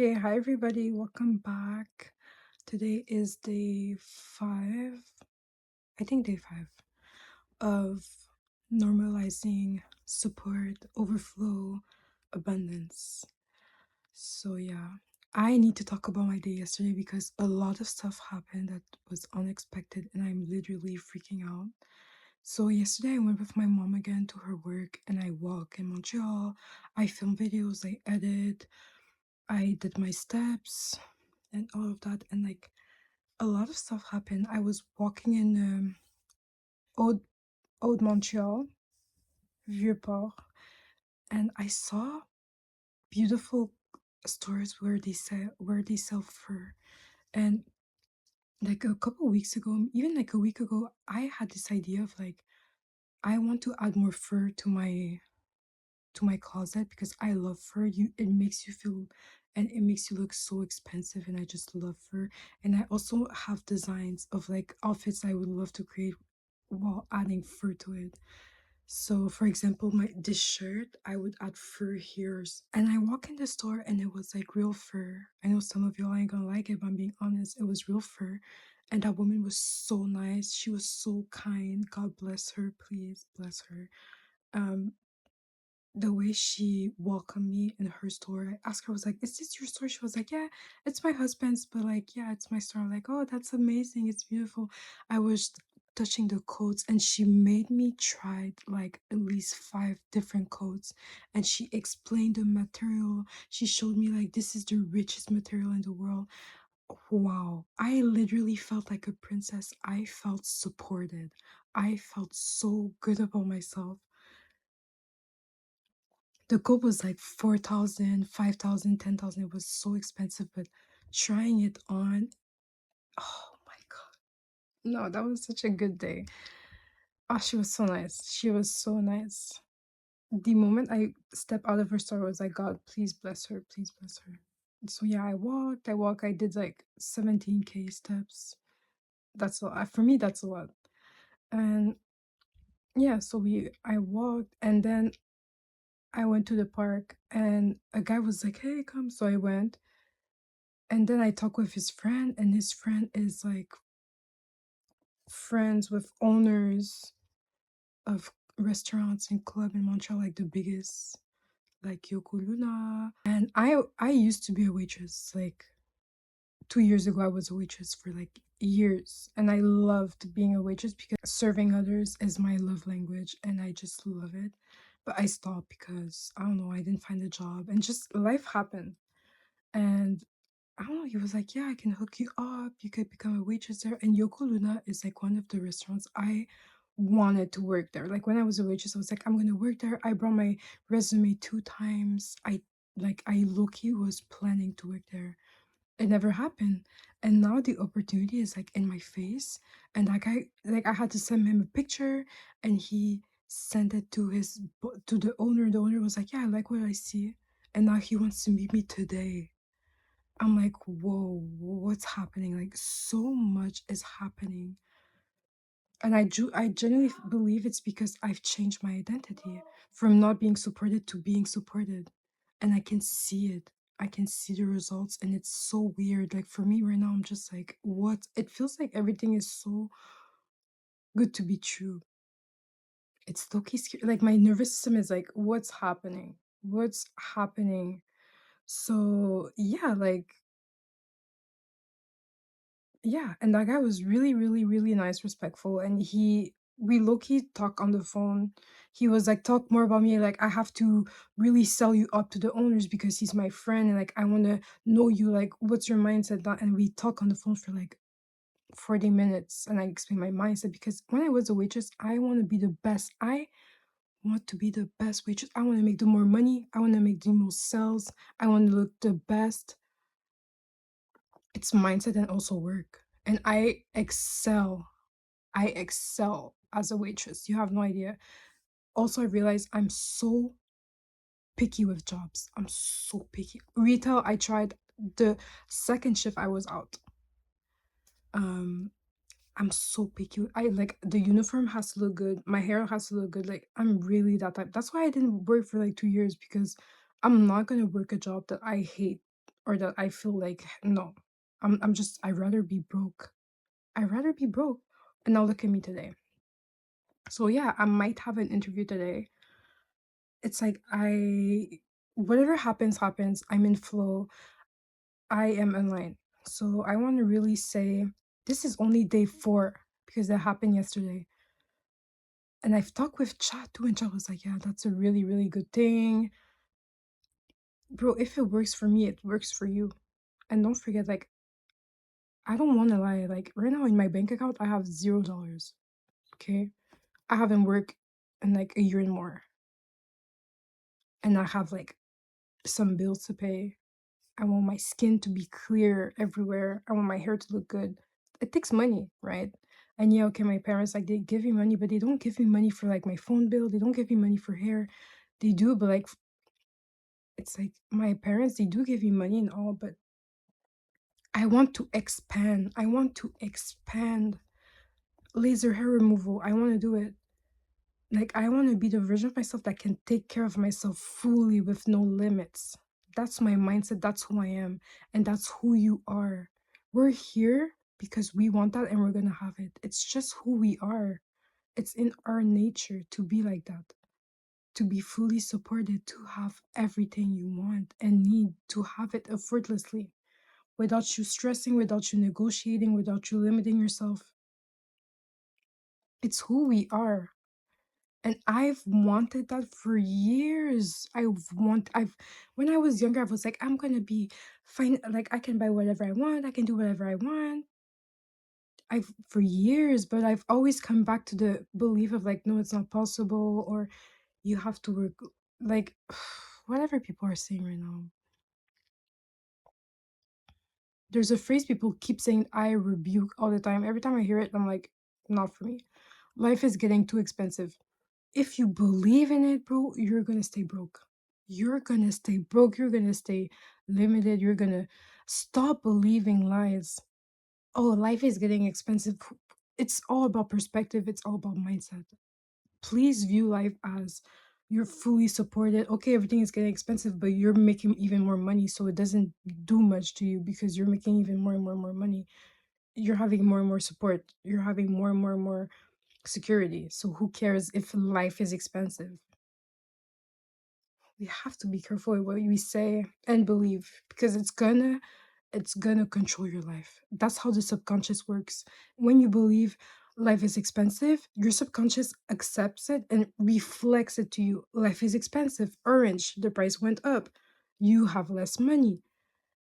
Hey, hi everybody, welcome back. Today is day 5, I think day 5 of normalizing support, overflow, abundance. So, yeah, I need to talk about my day yesterday because a lot of stuff happened that was unexpected and I'm literally freaking out. So, yesterday I went with my mom again to her work and I walk in Montreal. I film videos, I edit, I did my steps and all of that, and like a lot of stuff happened. I was walking in old Montreal, Vieux-Port, and I saw beautiful stores where they sell fur. And like a couple weeks ago, even like a week ago, I had this idea of like I want to add more fur to my closet because I love fur. It makes you feel and it makes you look so expensive, and I just love fur. And I also have designs of like outfits I would love to create while adding fur to it. So for example, my this shirt, I would add fur hairs. And I walk in the store and it was like real fur. I know some of y'all ain't gonna like it, but I'm being honest, it was real fur. And that woman was so nice. She was so kind. God bless her, please bless her. Um, the way she welcomed me in her store, I asked her, I was like, "Is this your store?" She was like, "Yeah, it's my husband's, but like, yeah, it's my store." I'm like, "Oh, that's amazing. It's beautiful." I was touching the coats and she made me try like at least 5 different coats, and she explained the material. She showed me like this is the richest material in the world. Wow, I literally felt like a princess. I felt supported. I felt so good about myself. The coat was like 4,000, 5,000, 10,000. It was so expensive, but trying it on, oh my God. No, that was such a good day. Oh, she was so nice. She was so nice. The moment I stepped out of her store, I was like, God, please bless her. Please bless her. So yeah, I walked. I did like 17K steps. That's a lot. For me, that's a lot. And yeah, so I walked and then I went to the park and a guy was like, "Hey, come." So I went. And then I talk with his friend, and his friend is like friends with owners of restaurants and club in Montreal, like the biggest, like Yoko Luna. And I used to be a waitress. Like 2 years ago, I was a waitress for like years, and I loved being a waitress because serving others is my love language, and I just love it. But I stopped because I don't know, I didn't find a job, and just life happened. And I don't know, he was like, "Yeah, I can hook you up. You could become a waitress there." And Yoko Luna is like one of the restaurants I wanted to work there. Like when I was a waitress, I was like, I'm gonna work there. I brought my resume 2 times. I low-key was planning to work there. It never happened. And now the opportunity is like in my face. And I had to send him a picture and he sent it to to the owner. The owner was like, "Yeah, I like what I see." And now he wants to meet me today. I'm like, whoa, what's happening? Like, so much is happening. And I genuinely believe it's because I've changed my identity from not being supported to being supported. And I can see it. I can see the results. And it's so weird. Like, for me right now, I'm just like, what? It feels like everything is so good to be true. It's low-key scary. Like, my nervous system is like, what's happening? What's happening? So, yeah, like, yeah, and that guy was really, really, really nice, respectful, and we low-key talk on the phone. He was like, "Talk more about me, like, I have to really sell you up to the owners because he's my friend, and, like, I wanna know you, like, what's your mindset?" That and we talk on the phone for, like, 40 minutes, and I explain my mindset because when I was a waitress, I wanna be the best. I want to be the best waitress. I wanna make the more money. I wanna make the most sales. I wanna look the best. It's mindset and also work, and I excel as a waitress. You have no idea. Also, I realized I'm so picky with jobs. I'm so picky. Retail, I tried the second shift I was out. Um, I'm so picky. I like the uniform has to look good. My hair has to look good. Like I'm really that type. That's why I didn't work for like 2 years because I'm not gonna work a job that I hate. or that I feel like no, I'm just I'd rather be broke. I'd rather be broke. And now look at me today. So yeah, I might have an interview today. It's like whatever happens, happens. I'm in flow. I am online. So I want to really say this is only day 4 because that happened yesterday. And I've talked with Chat too, and Chat was like, yeah, that's a really, really good thing. Bro, if it works for me, it works for you. And don't forget, like, I don't want to lie. Like, right now in my bank account, I have $0. Okay. I haven't worked in like a year and more. And I have like some bills to pay. I want my skin to be clear everywhere. I want my hair to look good. It takes money, right? And yeah, okay, my parents like they give me money, but they don't give me money for like my phone bill. They don't give me money for hair. They do, but like it's like my parents, they do give me money and all, but I want to expand. I want to expand. Laser hair removal. I want to do it. Like, I want to be the version of myself that can take care of myself fully with no limits. That's my mindset. That's who I am. And that's who you are. We're here because we want that and we're going to have it. It's just who we are. It's in our nature to be like that, to be fully supported, to have everything you want and need, to have it effortlessly without you stressing, without you negotiating, without you limiting yourself. It's who we are. And I've wanted that for years. I've when I was younger, I was like, I'm gonna be fine, like I can buy whatever I want, I can do whatever I want. I've for years, but I've always come back to the belief of like, no, it's not possible, or you have to work like whatever people are saying right now. There's a phrase people keep saying, I rebuke all the time. Every time I hear it, I'm like, not for me. Life is getting too expensive. If you believe in it, bro, you're gonna stay broke. You're gonna stay broke. You're gonna stay limited. You're gonna stop believing lies. Oh, life is getting expensive. It's all about perspective. It's all about mindset. Please view life as you're fully supported. Okay, everything is getting expensive, but you're making even more money. So it doesn't do much to you because you're making even more and more and more money. You're having more and more support. You're having more and more and more security. So who cares if life is expensive? We have to be careful with what we say and believe because it's gonna control your life. That's how the subconscious works. When you believe life is expensive, your subconscious accepts it and reflects it to you. Life is expensive. Orange, the price went up. You have less money.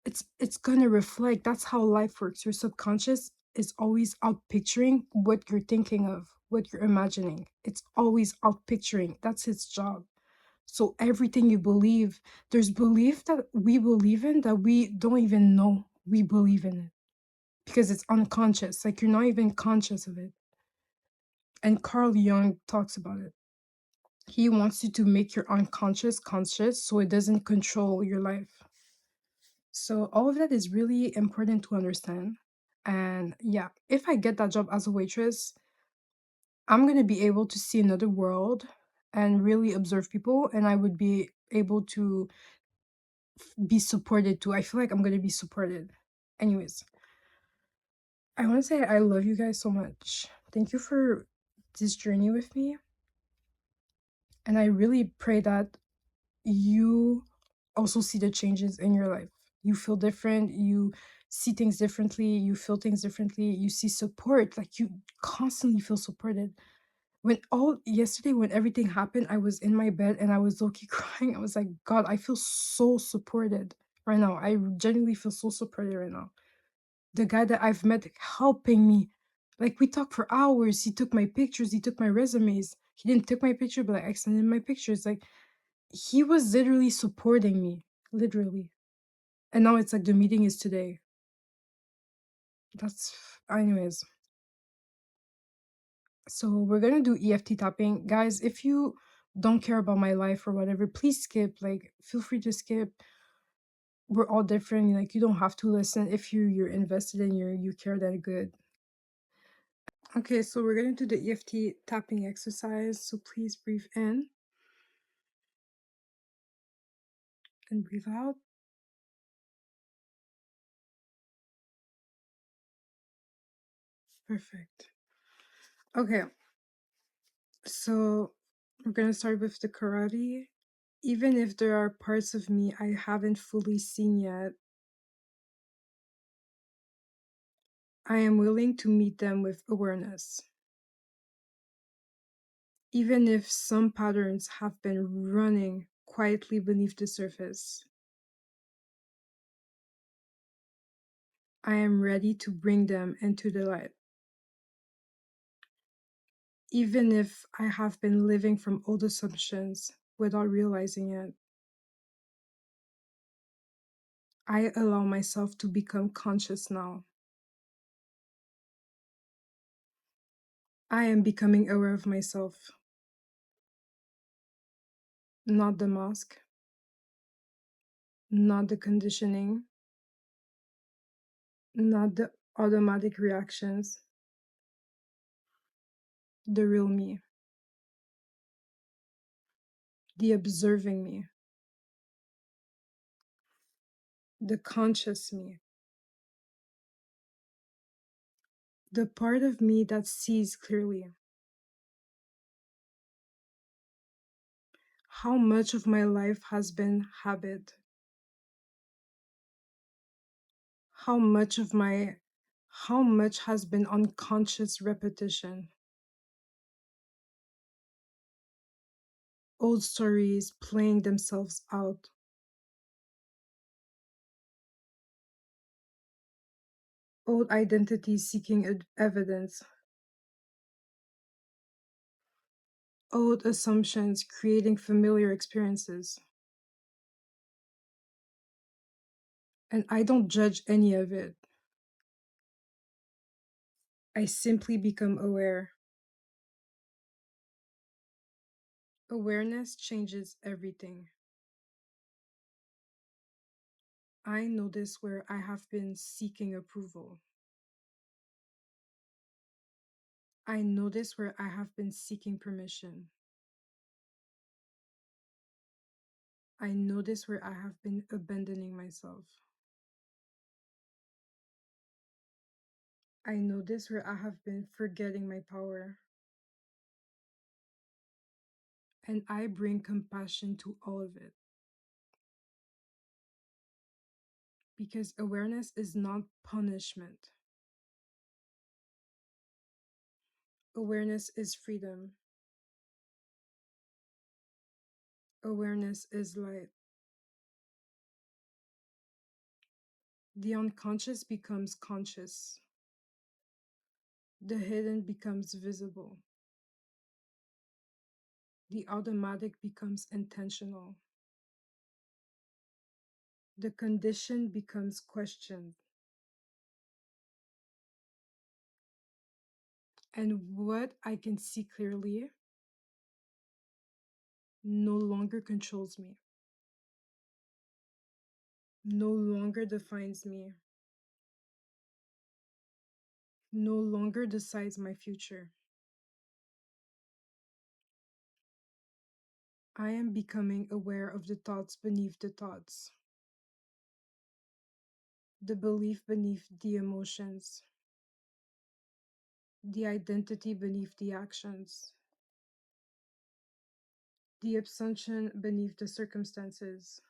It's gonna reflect. That's how life works. Your subconscious is always out picturing what you're thinking of, what you're imagining. It's always out picturing. That's its job. So everything you believe, there's belief that we believe in that we don't even know we believe in it because it's unconscious. Like you're not even conscious of it. And Carl Jung talks about it. He wants you to make your unconscious conscious so it doesn't control your life. So all of that is really important to understand. And yeah, if I get that job as a waitress, I'm going to be able to see another world and really observe people, and I would be able to be supported too. I feel like I'm gonna be supported. Anyways, I want to say I love you guys so much. Thank you for this journey with me. And I really pray that you also see the changes in your life. You feel different, you see things differently, you feel things differently, you see support, like you constantly feel supported. Yesterday when everything happened, I was in my bed and I was low-key crying. I was like, God, I feel so supported right now. I genuinely feel so supported right now. The guy that I've met helping me, like we talked for hours. He took my pictures, he took my resumes. He didn't take my picture, but like, I sent him my pictures. Like he was literally supporting me, literally. And now it's like the meeting is today. That's, anyways. So we're gonna do EFT tapping. Guys, if you don't care about my life or whatever, please skip. Like, feel free to skip. We're all different. Like, you don't have to listen if you're invested and you care that good. Okay, so we're gonna do the EFT tapping exercise. So please breathe in and breathe out. Perfect. Okay, so we're gonna start with the karate. Even if there are parts of me I haven't fully seen yet, I am willing to meet them with awareness. Even if some patterns have been running quietly beneath the surface, I am ready to bring them into the light. Even if I have been living from old assumptions without realizing it, I allow myself to become conscious now. I am becoming aware of myself, not the mask, not the conditioning, not the automatic reactions, the real me, the observing me, the conscious me, the part of me that sees clearly. How much of my life has been habit? How much of my how much has been unconscious repetition? Old stories playing themselves out, old identities seeking evidence, old assumptions creating familiar experiences. And I don't judge any of it. I simply become aware. Awareness changes everything. I notice where I have been seeking approval. I notice where I have been seeking permission. I notice where I have been abandoning myself. I notice where I have been forgetting my power. And I bring compassion to all of it. Because awareness is not punishment. Awareness is freedom. Awareness is light. The unconscious becomes conscious. The hidden becomes visible. The automatic becomes intentional. The condition becomes questioned. And what I can see clearly no longer controls me, no longer defines me, no longer decides my future. I am becoming aware of the thoughts beneath the thoughts, the belief beneath the emotions, the identity beneath the actions, the assumption beneath the circumstances.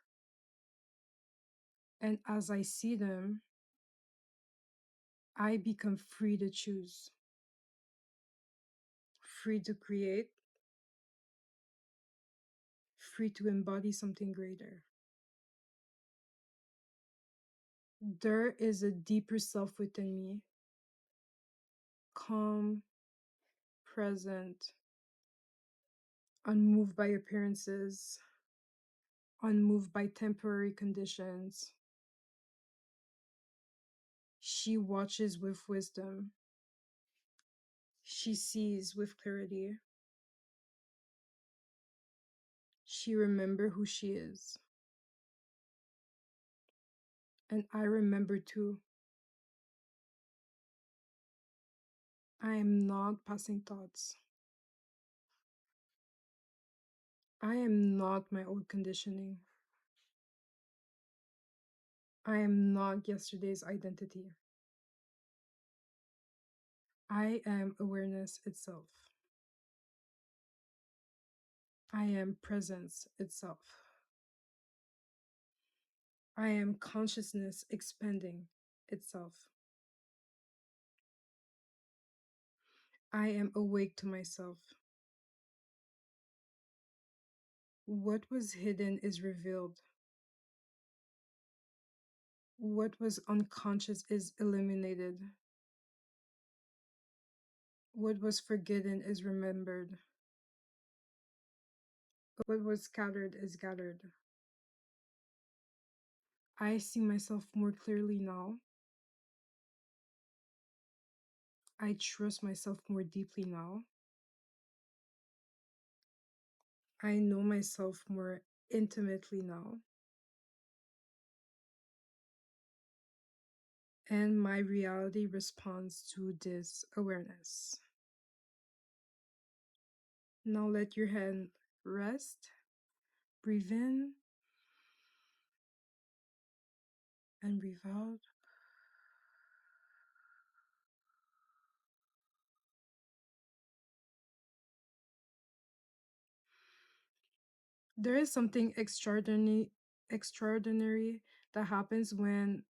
And as I see them, I become free to choose, free to create, free to embody something greater. There is a deeper self within me, calm, present, unmoved by appearances, unmoved by temporary conditions. She watches with wisdom. She sees with clarity. She remembers who she is. And I remember too. I am not passing thoughts. I am not my old conditioning. I am not yesterday's identity. I am awareness itself. I am presence itself. I am consciousness expanding itself. I am awake to myself. What was hidden is revealed. What was unconscious is eliminated. What was forgotten is remembered. What was scattered is gathered. I see myself more clearly now. I trust myself more deeply now. I know myself more intimately now. And my reality responds to this awareness. Now let your hand rest, breathe in, and breathe out. There is something extraordinary that happens when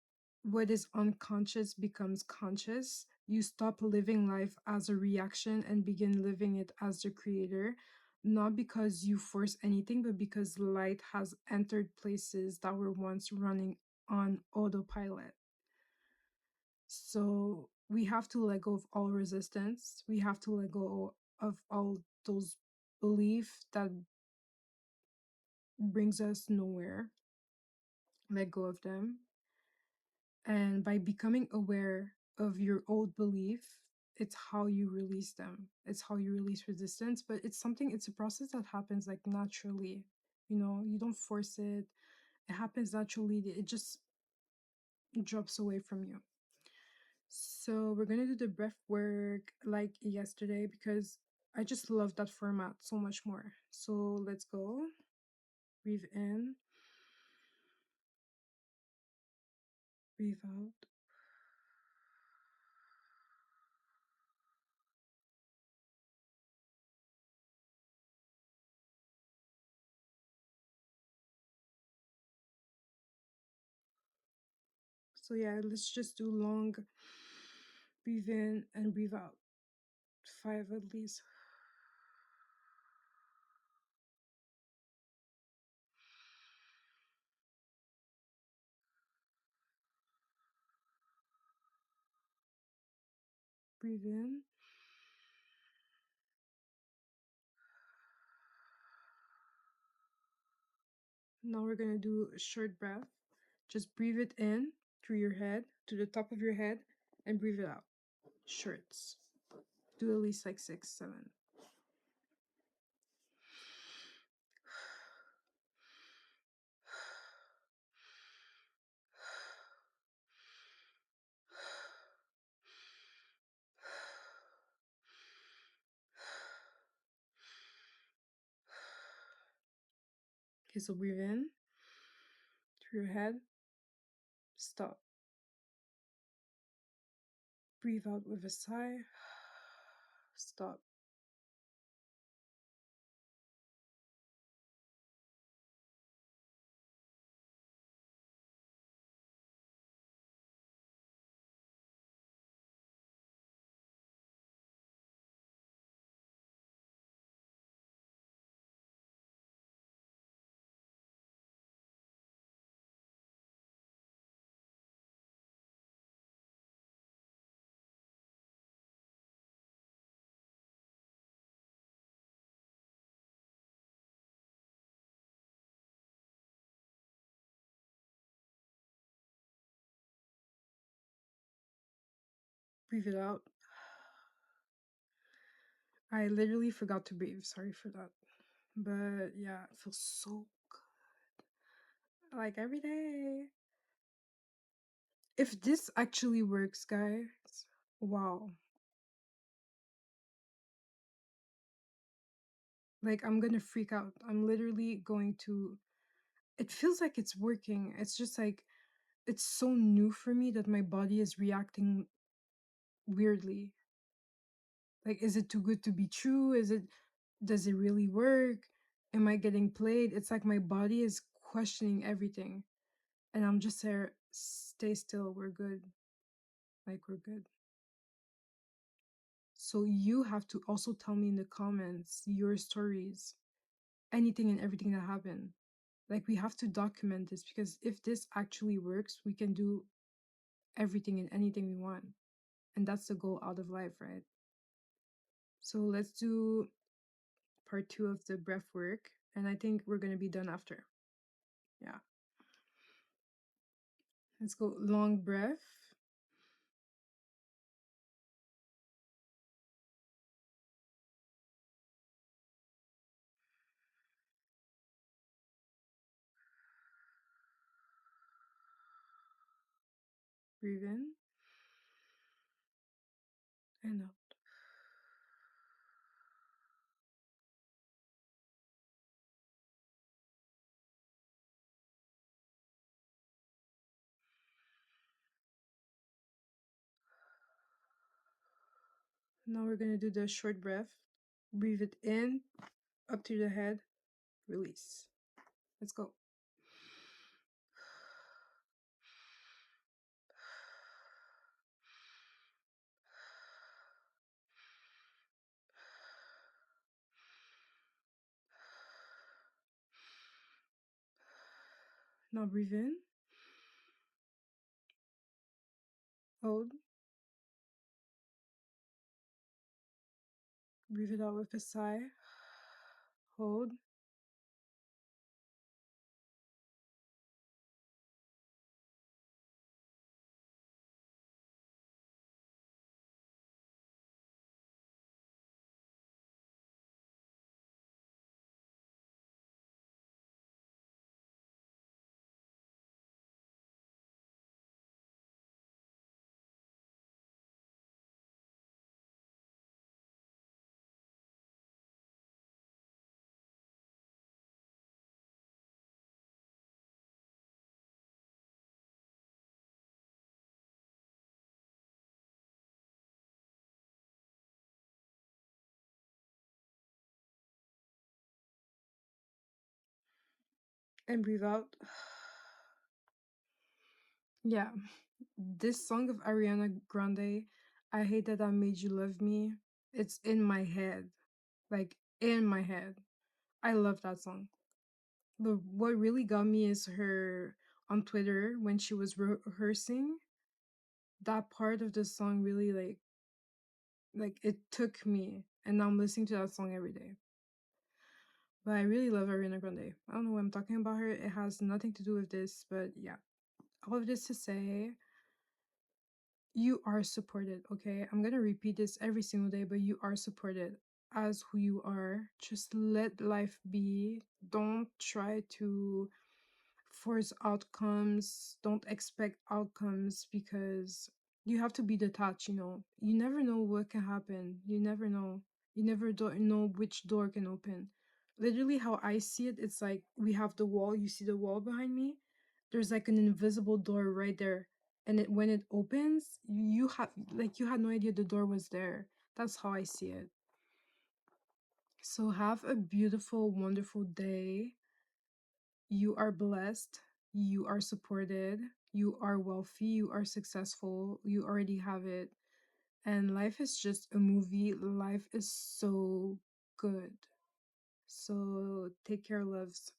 what is unconscious becomes conscious. You stop living life as a reaction and begin living it as the creator, not because you force anything, but because light has entered places that were once running on autopilot. So we have to let go of all resistance. We have to let go of all those beliefs that brings us nowhere. Let go of them. And by becoming aware of your old belief, it's how you release them. It's how you release resistance. But it's a process that happens like naturally. You don't force it. It happens naturally. It just drops away from you. So we're gonna do the breath work like yesterday because I just love that format so much more. So let's go. Breathe in, breathe out. So yeah, let's just do long breathe in and breathe out. 5 at least. Breathe in. Now we're gonna do a short breath. Just breathe it in through your head, to the top of your head, and breathe it out. Shorts. Do at least like 6, 7. Okay, so breathe in through your head. Stop. Breathe out with a sigh. Stop. Breathe it out. I literally forgot to breathe. Sorry for that. But yeah, it feels so good. Like every day. If this actually works, guys, wow. Like I'm gonna freak out. I'm literally going to. It feels like it's working. It's just like it's so new for me that my body is reacting weirdly. Like, is it too good to be true? Does it really work? Am I getting played? It's like my body is questioning everything. And I'm just there, stay still, we're good. Like, we're good. So you have to also tell me in the comments your stories, anything and everything that happened. Like, we have to document this, because if this actually works, we can do everything and anything we want. And that's the goal out of life, right? So let's do part 2 of the breath work. And I think we're going to be done after. Yeah. Let's go. Long breath. Breathe in and out. Now we're going to do the short breath. Breathe it in, up to the head, release. Let's go. Now breathe in, hold, breathe it out with a sigh, hold, and breathe out. Yeah, this song of Ariana Grande, I Hate That I Made You Love Me, it's in my head. Like, in my head. I love that song. But what really got me is her on Twitter when she was rehearsing. That part of the song really like it took me, and now I'm listening to that song every day. But I really love Ariana Grande. I don't know why I'm talking about her. It has nothing to do with this, but yeah. All of this to say, you are supported, okay? I'm gonna repeat this every single day, but you are supported as who you are. Just let life be. Don't try to force outcomes. Don't expect outcomes, because you have to be detached, you know. You never know what can happen. You never know. You never know which door can open. Literally, how I see it, it's like we have the wall. You see the wall behind me? There's like an invisible door right there. And when it opens, you have like you had no idea the door was there. That's how I see it. So have a beautiful, wonderful day. You are blessed. You are supported. You are wealthy. You are successful. You already have it. And life is just a movie. Life is so good. So take care, loves.